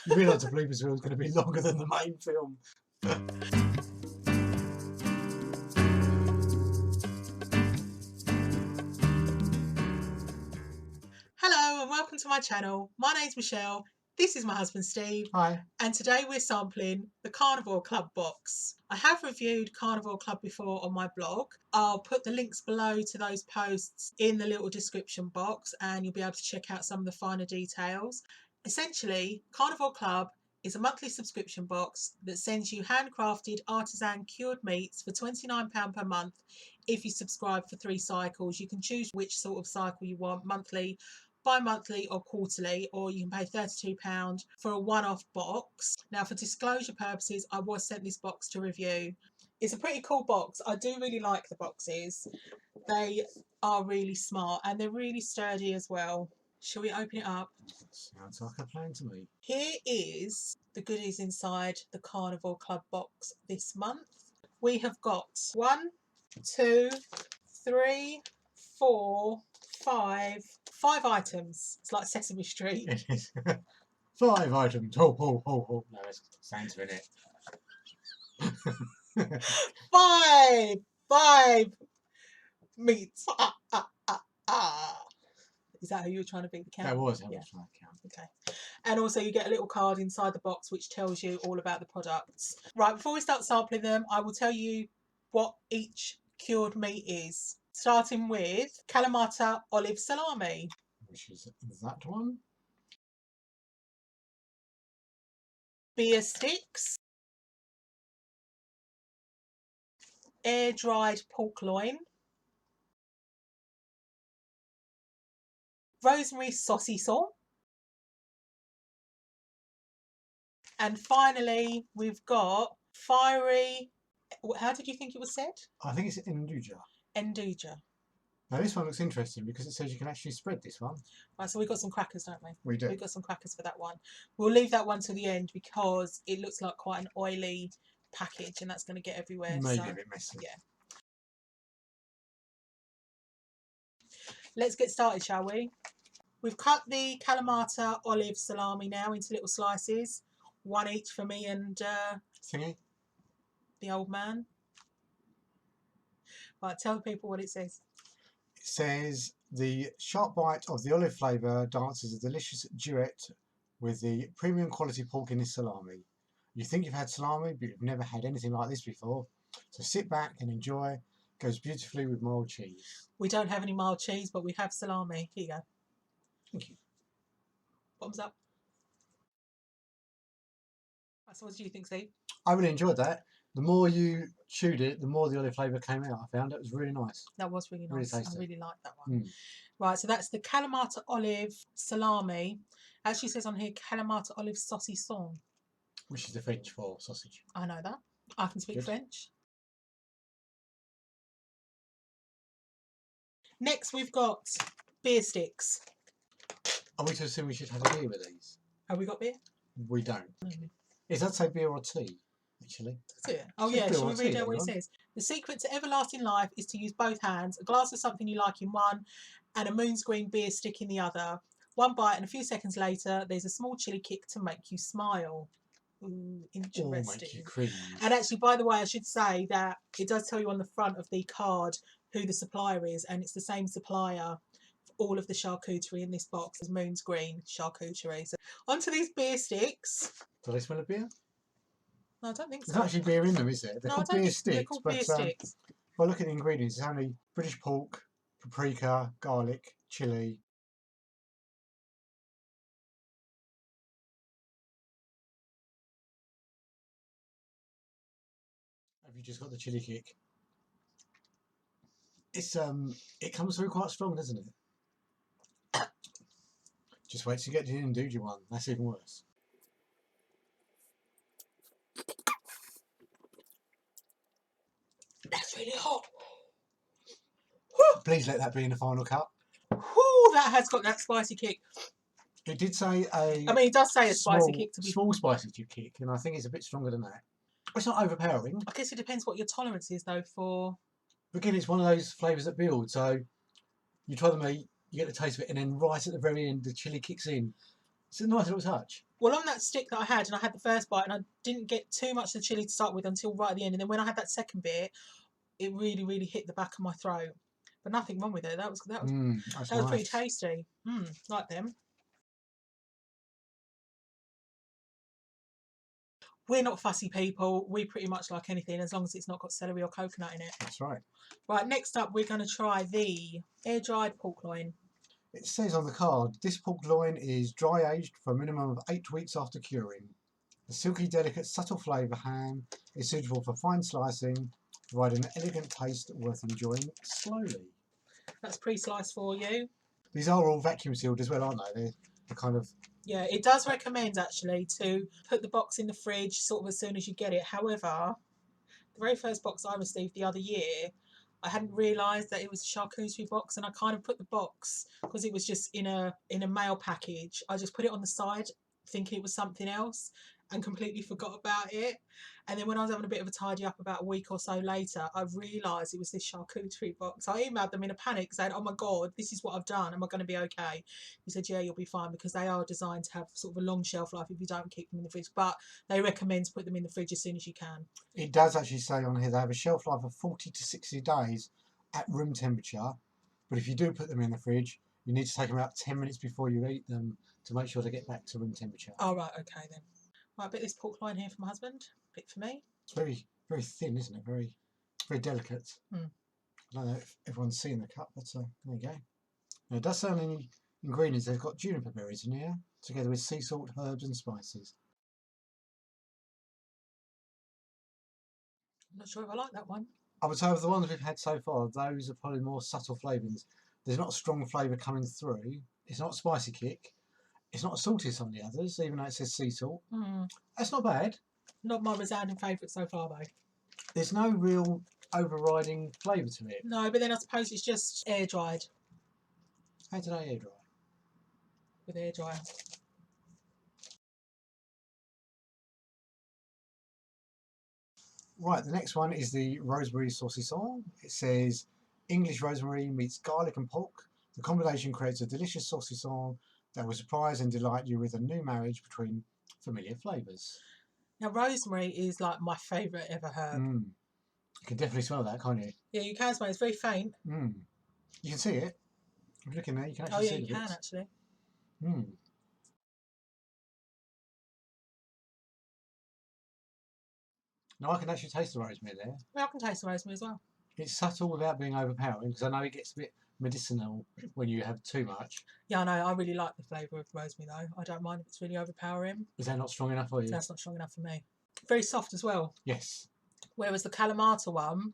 You realise the bloopers reel is going to be longer than the main film. Hello and welcome to my channel. My name's Michelle. This is my husband Steve. Hi. And today we're sampling the Carnivore Club box. I have reviewed Carnivore Club before on my blog. I'll put the links below to those posts in the little description box and you'll be able to check out some of the finer details. Essentially, Carnivore Club is a monthly subscription box that sends you handcrafted artisan cured meats for £29 per month. If you subscribe for 3 cycles, you can choose which sort of cycle you want, monthly, bi-monthly or quarterly, or you can pay £32 for a one-off box. Now, for disclosure purposes, I was sent this box to review. It's a pretty cool box. I do really like the boxes. They are really smart and they're really sturdy as well. Shall we open it up? Sounds like a plan to me. Here is the goodies inside the Carnivore Club box this month. We have got 1, 2, 3, 4, 5 items. It's like Sesame Street. It is. 5 items. Ho, ho, ho, ho. No, there's Santa in it. 5 meats. Is that how you were trying to beat the count? That was how I was trying to count. Okay. And also you get a little card inside the box which tells you all about the products. Right, before we start sampling them, I will tell you what each cured meat is. Starting with Kalamata olive salami. Which is that one. Beer sticks. Air-dried pork loin. Rosemary saucisson. And finally, we've got fiery, how did you think it was said? I think it's Nduja. Nduja. Now this one looks interesting because it says you can actually spread this one. Right, so we've got some crackers, don't we? We do. We've got some crackers for that one. We'll leave that one to the end because it looks like quite an oily package and that's going to get everywhere. Maybe a bit messy. Yeah. Let's get started, shall we? We've cut the Kalamata olive salami now into little slices. 1 each for me and Thingy? the old man. Right, tell the people what it says. It says the sharp bite of the olive flavour dances a delicious duet with the premium quality pork in this salami. You think you've had salami, but you've never had anything like this before. So sit back and enjoy. Goes beautifully with mild cheese. We don't have any mild cheese, but we have salami. Here you go. Thank you. Bottoms up. Right, so what do you think, Steve? I really enjoyed that. The more you chewed it, the more the olive flavour came out. I found it was really nice. That was really nice. Really I tasty. really liked that one. Right, so that's the Kalamata olive salami. Actually says on here Kalamata olive saucisson. Which is the French for sausage. I know that. I can speak French. Next we've got beer sticks. Are we to assume we should have a beer with these? Have we got beer? We don't. It does say beer or tea, actually. That's it. Oh yeah, shall we read out what it says? The secret to everlasting life is to use both hands, a glass of something you like in one and a moon's green beer stick in the other. 1 bite and a few seconds later there's a small chili kick to make you smile. Ooh, interesting. Or make you cringe. And actually, by the way, I should say that it does tell you on the front of the card who the supplier is, and it's the same supplier for all of the charcuterie in this box as Moon's Green Charcuterie. So onto these beer sticks. Do they smell of beer? No, I don't think so. There's actually beer in them, is there? They're called beer sticks. They're called beer sticks. If I look at the ingredients, it's only British pork, paprika, garlic, chilli. Have you just got the chilli kick? It's it comes through quite strong, doesn't it? Just wait till you get to the Nduja one. That's even worse. That's really hot. Please let that be in the final cut. Whew, that has got that spicy kick. It did say a... I mean, it does say a spicy kick to be... Small spicy kick, and I think it's a bit stronger than that. It's not overpowering. I guess it depends what your tolerance is, though, for... Again, it's one of those flavours that build. So you try the meat, you get the taste of it, and then right at the very end, the chilli kicks in. It's a nice little touch. Well, on that stick that I had, and I had the first bite, and I didn't get too much of the chilli to start with until right at the end. And then when I had that second bit, it really, really hit the back of my throat. But nothing wrong with it. That was That's pretty nice. tasty. Like them. We're not fussy people. We pretty much like anything as long as it's not got celery or coconut in it. That's right. Right, next up we're going to try the air-dried pork loin. It says on the card, this pork loin is dry aged for a minimum of 8 weeks after curing. The silky, delicate, subtle flavour ham is suitable for fine slicing, providing an elegant taste worth enjoying slowly. That's pre-sliced for you. These are all vacuum sealed as well, aren't they? They're kind of... Yeah, it does recommend actually to put the box in the fridge sort of as soon as you get it. However, the very first box I received the other year, I hadn't realised that it was a charcuterie box, and I kind of put the box, because it was just in a mail package, I just put it on the side thinking it was something else and completely forgot about it. And then when I was having a bit of a tidy up about a week or so later, I realised it was this charcuterie box. I emailed them in a panic saying, oh my God, this is what I've done. Am I going to be okay? He said, yeah, you'll be fine, because they are designed to have sort of a long shelf life if you don't keep them in the fridge. But they recommend to put them in the fridge as soon as you can. It does actually say on here they have a shelf life of 40 to 60 days at room temperature. But if you do put them in the fridge, you need to take them out 10 minutes before you eat them to make sure they get back to room temperature. Oh, right, okay then. Right, a bit of this pork loin here for my husband, a bit for me. It's very, very thin, isn't it? Very, very delicate. I don't know if everyone's seen the cut, but there you go. Now, it does say on the ingredients they've got juniper berries in here, together with sea salt, herbs and spices. I'm not sure if I like that one. I would say of the ones we've had so far, those are probably more subtle flavourings. There's not a strong flavour coming through. It's not a spicy kick. It's not as salty as some of the others, even though it says sea salt. That's not bad. Not my resounding favourite so far, though. There's no real overriding flavour to it. No, but then I suppose it's just air dried. How did I air dry? With air dryer. Right, the next one is the rosemary saucisson. It says English rosemary meets garlic and pork. The combination creates a delicious saucisson that will surprise and delight you with a new marriage between familiar flavours. Now, rosemary is like my favourite ever herb. You can definitely smell that, can't you? Yeah, you can smell it. It's very faint. You can see it. If you look in there, you can actually see it. Oh, yeah, you can actually. Now I can actually taste the rosemary there. Well, I can taste the rosemary as well. It's subtle without being overpowering, because I know it gets a bit medicinal when you have too much. Yeah, I know. I really like the flavour of rosemary, though. I don't mind if it's really overpowering. Is that not strong enough for you? That's not strong enough for me. Very soft as well. Yes. Whereas the Kalamata one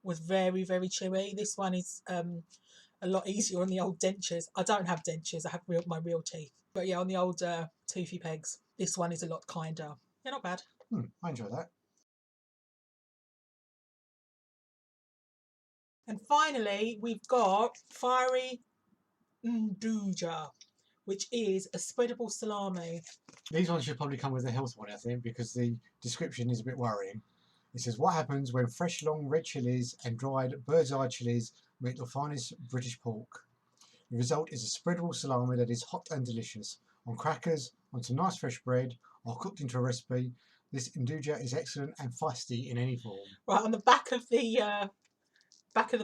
was very, very chewy. This one is a lot easier on the old dentures. I don't have dentures. I have my real teeth. But yeah, on the old toothy pegs, this one is a lot kinder. Yeah, not bad. I enjoy that. And finally, we've got fiery nduja, which is a spreadable salami. These ones should probably come with a health warning, I think, because the description is a bit worrying. It says, what happens when fresh long red chilies and dried bird's eye chilies meet the finest British pork? The result is a spreadable salami that is hot and delicious. On crackers, on some nice fresh bread, or cooked into a recipe, this nduja is excellent and feisty in any form. Right, on the back of the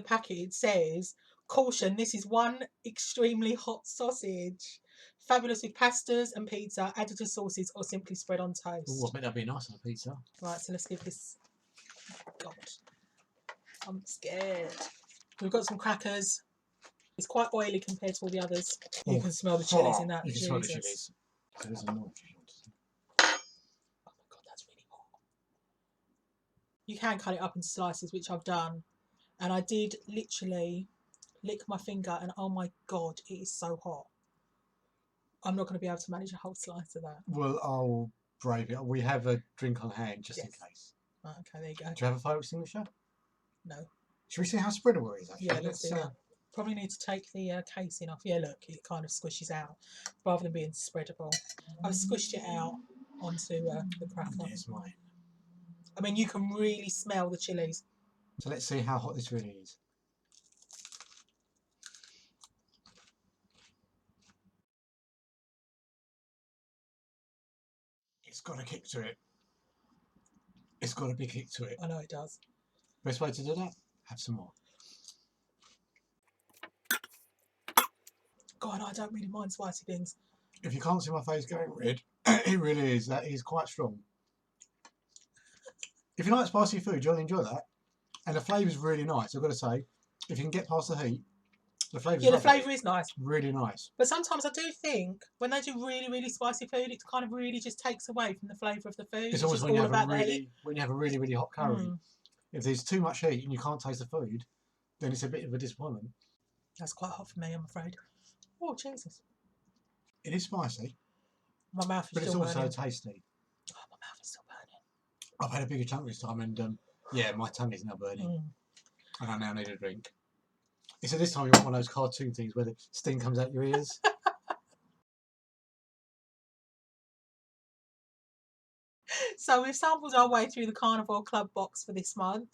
packet says, caution, this is one extremely hot sausage. Fabulous with pastas and pizza, added to sauces, or simply spread on toast. Ooh, I bet that'd be nice on a pizza. Right, so let's give this... God, I'm scared. We've got some crackers. It's quite oily compared to all the others. You can smell the chilies in that. You can smell the chilies. So there's a noise. Oh my God, that's really hot. You can cut it up into slices, which I've done. And I did literally lick my finger and oh my God, it is so hot. I'm not going to be able to manage a whole slice of that. Well, I'll brave it. We have a drink on hand just in case. Right, okay, there you go. Do you have a fire extinguisher? No. Should we see how spreadable it is? Actually? Yeah, let's do that. Probably need to take the casing off. Yeah, look, it kind of squishes out rather than being spreadable. I've squished it out onto the cracker. There's mine. I mean, you can really smell the chilies. So let's see how hot this really is. It's got a kick to it. It's got a big kick to it. I know it does. Best way to do that? Have some more. God, I don't really mind spicy things. If you can't see my face going red, it really is. That is quite strong. If you like spicy food, you'll enjoy that. And the flavour's really nice, I've got to say. If you can get past the heat, the flavour's Yeah, the lovely. flavour is nice. Really nice. But sometimes I do think when they do really, really spicy food, it kind of really just takes away from the flavour of the food. It's almost when you have about a really, really hot curry. Mm. If there's too much heat and you can't taste the food, then it's a bit of a disappointment. That's quite hot for me, I'm afraid. Oh, Jesus. It is spicy, My mouth is but it's still also burning. tasty. Oh, my mouth is still burning. I've had a bigger chunk this time, and yeah, my tummy's now burning, and I now need a drink. So this time you want one of those cartoon things where the steam comes out your ears. So we've sampled our way through the Carnivore Club box for this month.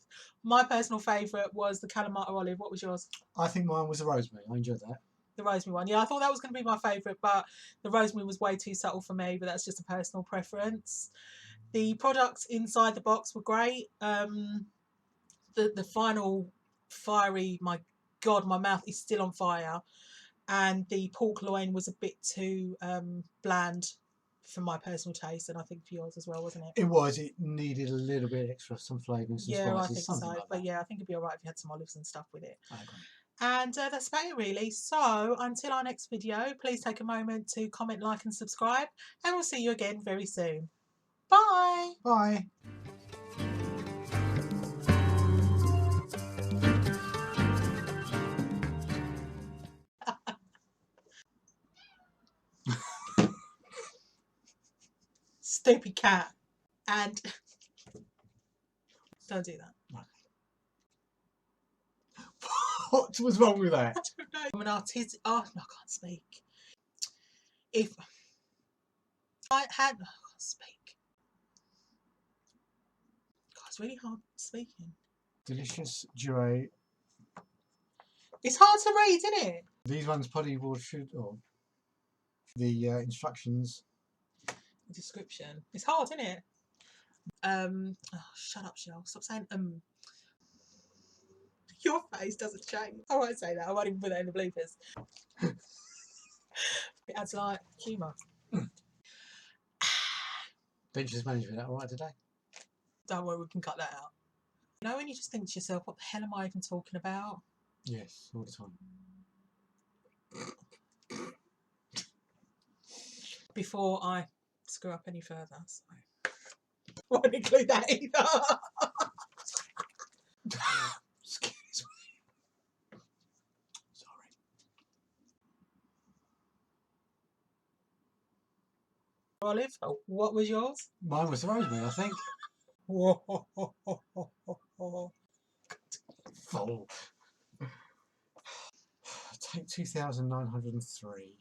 My personal favourite was the Calamata olive. What was yours? I think mine was the rosemary. I enjoyed that. The rosemary one. Yeah, I thought that was going to be my favourite, but the rosemary was way too subtle for me, but that's just a personal preference. The products inside the box were great. The final fiery, my God, my mouth is still on fire. And the pork loin was a bit too bland for my personal taste, and I think for yours as well, wasn't it? It was. It needed a little bit extra, some flavour and some Yeah, spices, I think something so. like But that. yeah, I think it'd be alright if you had some olives and stuff with it. I agree. And that's about it really. So until our next video, please take a moment to comment, like and subscribe, and we'll see you again very soon. Bye! Bye. Stupid cat. And don't do that. What was wrong with that? I don't know. I'm an artist. Oh, no, I can't speak. If I had... Oh, I can't speak. God, it's really hard speaking. Delicious durée. It's hard to read, isn't it? These ones probably should, or the instructions. The description. It's hard, isn't it? Oh, shut up, Shell. Stop saying Your face doesn't change. I won't say that. I won't even put that in the bloopers. It adds like humour. Don't you just manage with that all right today? Don't worry, we can cut that out. You know when you just think to yourself, what the hell am I even talking about? Yes, all the time. Before I screw up any further, so I won't include that either. Excuse me. Sorry. Olive, what was yours? Mine was the rosemary, I think. Full. Take 2,903.